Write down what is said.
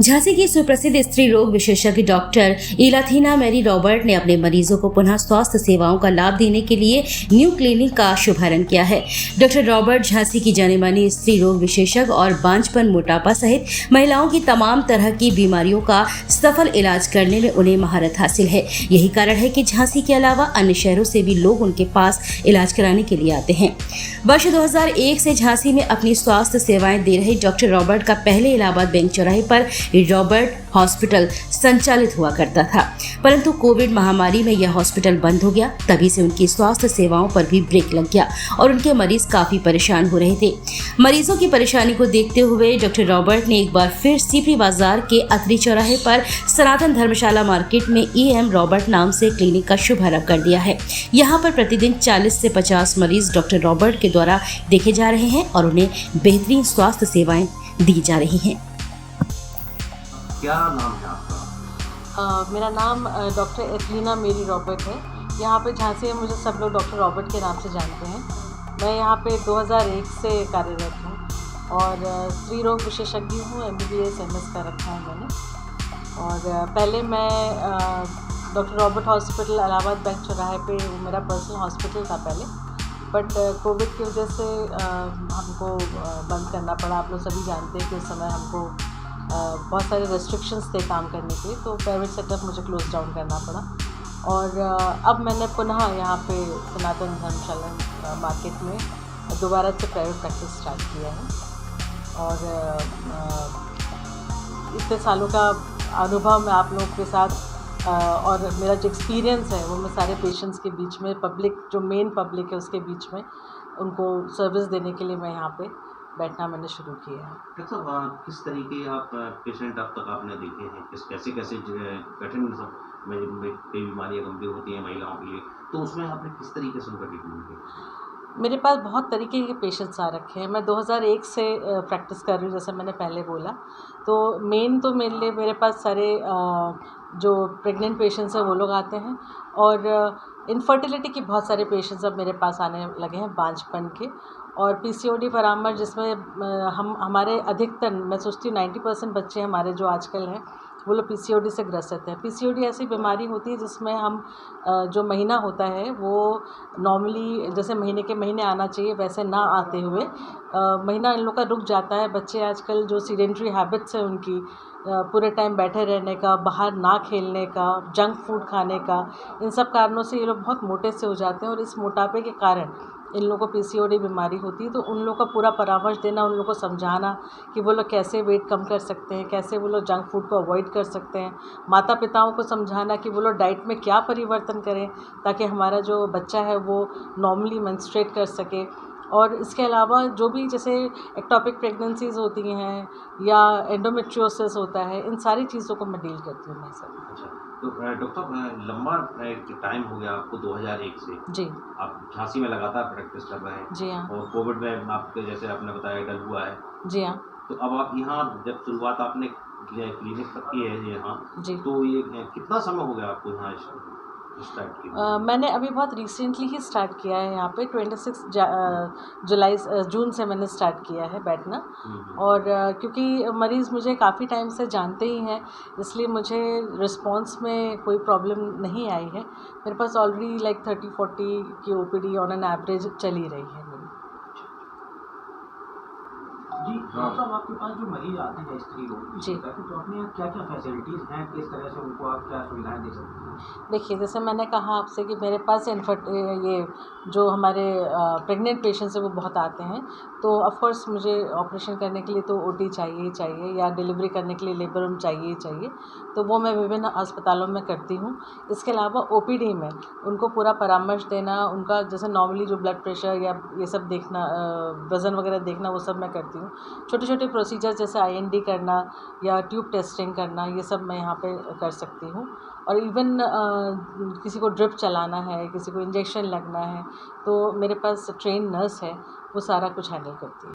झांसी की सुप्रसिद्ध स्त्री रोग विशेषज्ञ डॉक्टर इलाथीना मैरी रॉबर्ट ने अपने मरीजों को पुनः स्वास्थ्य सेवाओं का लाभ देने के लिए न्यू क्लिनिक का शुभारंभ किया है। डॉक्टर रॉबर्ट झांसी की जानी मानी स्त्री रोग विशेषज्ञ और बांझपन, मोटापा सहित महिलाओं की तमाम तरह की बीमारियों का सफल इलाज करने में उन्हें महारत हासिल है। यही कारण है कि झांसी के अलावा अन्य शहरों से भी लोग उनके पास इलाज कराने के लिए आते हैं। वर्ष 2001 से झांसी में अपनी स्वास्थ्य सेवाएं दे रहे डॉक्टर रॉबर्ट का पहले इलाहाबाद बैंक चौराहे पर रॉबर्ट हॉस्पिटल संचालित हुआ करता था, परंतु कोविड महामारी में यह हॉस्पिटल बंद हो गया। तभी से उनकी स्वास्थ्य सेवाओं पर भी ब्रेक लग गया और उनके मरीज काफी परेशान हो रहे थे। मरीजों की परेशानी को देखते हुए डॉक्टर रॉबर्ट ने एक बार फिर सीपी बाजार के अतरी चौराहे पर सनातन धर्मशाला मार्केट में EM रॉबर्ट नाम से क्लिनिक का शुभारंभ कर दिया है। यहाँ पर प्रतिदिन 40 से 50 मरीज डॉक्टर रॉबर्ट के द्वारा देखे जा रहे हैं और उन्हें बेहतरीन स्वास्थ्य सेवाएं दी जा रही हैं। क्या नाम है आपका? मेरा नाम डॉक्टर एथलीना मेरी रॉबर्ट है। यहाँ पे झांसी में मुझे सब लोग डॉक्टर रॉबर्ट के नाम से जानते हैं। मैं यहाँ पे 2001 से कार्यरत हूँ और स्त्री रोग विशेषज्ञ हूँ। MBBS MS का रखा है मैंने। और पहले मैं doctor Robert hospital Allahabad bank चौराहे पे मेरा पर्सनल हॉस्पिटल था पहले, बट कोविड की वजह से हमको बंद करना पड़ा। आप लोग सभी जानते हैं कि उस समय हमको बहुत सारे रेस्ट्रिक्शंस थे काम करने के, तो प्राइवेट सेटअप मुझे क्लोज डाउन करना पड़ा। और अब मैंने पुनः यहाँ पे सनातन धर्मशाला मार्केट में दोबारा से प्राइवेट प्रैक्टिस स्टार्ट किया है। और इतने सालों का अनुभव मैं आप लोगों के साथ और मेरा जो एक्सपीरियंस है वो मैं सारे पेशेंट्स के बीच में, पब्लिक जो मेन पब्लिक है उसके बीच में उनको सर्विस देने के लिए मैं यहाँ पे बैठना मैंने शुरू किया है। डॉक्टर किस तरीके आप पेशेंट अब तक आपने देखे हैं, कैसे कैसे कठिन सब कई बीमारियाँ गंभीर होती हैं महिलाओं के लिए, तो उसमें आपने किस तरीके से उनका ट्रीटमेंट किया? मेरे पास बहुत तरीके के पेशेंट्स आ रखे हैं। मैं 2001 से प्रैक्टिस कर रही हूँ, जैसे मैंने पहले बोला। तो मेन तो मेरे पास सारे जो प्रेग्नेंट पेशेंट्स हैं वो लोग आते हैं, और इनफर्टिलिटी के बहुत सारे पेशेंट्स अब मेरे पास आने लगे हैं, बांझपन के, और PCOD परामर्श, जिसमें हमारे अधिकतर, मैं सोचती हूँ 90% बच्चे हमारे जो आजकल हैं वो लोग PCOD से ग्रसित हैं। PCOD ऐसी बीमारी होती है जिसमें हम जो महीना होता है वो नॉर्मली जैसे महीने के महीने आना चाहिए वैसे ना आते हुए महीना इन लोग का रुक जाता है। बच्चे आजकल जो सीडेंट्री हैबिट्स है उनकी, पूरे टाइम बैठे रहने का, बाहर ना खेलने का, जंक फूड खाने का, इन सब कारणों से ये लोग बहुत मोटे से हो जाते हैं। और इस मोटापे के कारण इन लोगों को PCOD बीमारी होती है। तो उन लोगों का पूरा परामर्श देना, उन लोगों को समझाना कि वो लोग कैसे वेट कम कर सकते हैं, कैसे वो लोग जंक फूड को अवॉइड कर सकते हैं। माता पिताओं को समझाना कि वो लोग डाइट में क्या परिवर्तन करें ताकि हमारा जो बच्चा है वो नॉर्मली मेंस्ट्रुएट कर सके। और इसके अलावा जो भी जैसे एक्टोपिक प्रेगनेंसीज़ होती हैं या एंडोमेट्रियोसिस होता है, इन सारी चीज़ों को मैं डील करती हूँ मैं सब। अच्छा, तो डॉक्टर लंबा टाइम हो गया आपको 2001 से जी, आप झांसी में लगातार प्रैक्टिस कर रहे हैं। जी हाँ, और कोविड में आपके जैसे आपने बताया डल हुआ है, जी हाँ, तो अब आप यहाँ जब शुरुआत आपने क्लिनिक तक की है यहाँ, जी। तो ये कितना समय हो गया आपको यहाँ स्टार्ट किया? मैंने अभी बहुत रिसेंटली ही स्टार्ट किया है यहाँ पे 26 जून से मैंने स्टार्ट किया है बैठना। और क्योंकि मरीज़ मुझे काफ़ी टाइम से जानते ही हैं, इसलिए मुझे रिस्पांस में कोई प्रॉब्लम नहीं आई है। मेरे पास ऑलरेडी लाइक 30-40 की OPD ऑन एन एवरेज चली रही है मेरी। जी हाँ, मतलब आपके पास जो मरीज आते हैं स्त्री रोग जी, तो अपने यहाँ क्या क्या फैसिलिटीज़ हैं, किस तरह से उनको आप क्या सुविधाएं दे सकते हैं? देखिए, जैसे मैंने कहा आपसे कि मेरे पास ये जो हमारे प्रेग्नेंट पेशेंट्स हैं वो बहुत आते हैं। तो ऑफ कोर्स मुझे ऑपरेशन करने के लिए तो OT चाहिए ही चाहिए, या डिलीवरी करने के लिए लेबर रूम चाहिए ही चाहिए। तो वो मैं विभिन्न अस्पतालों में करती हूँ। इसके अलावा OPD में उनको पूरा परामर्श देना, उनका जैसे नॉर्मली जो ब्लड प्रेशर या ये सब देखना, वज़न वगैरह देखना, वो सब मैं करती हूँ। छोटे छोटे प्रोसीजर जैसे IND करना या ट्यूब टेस्टिंग करना, ये सब मैं यहाँ पे कर सकती हूँ। और इवन किसी को ड्रिप चलाना है, किसी को इंजेक्शन लगना है, तो मेरे पास ट्रेन नर्स है, वो सारा कुछ हैंडल करती है।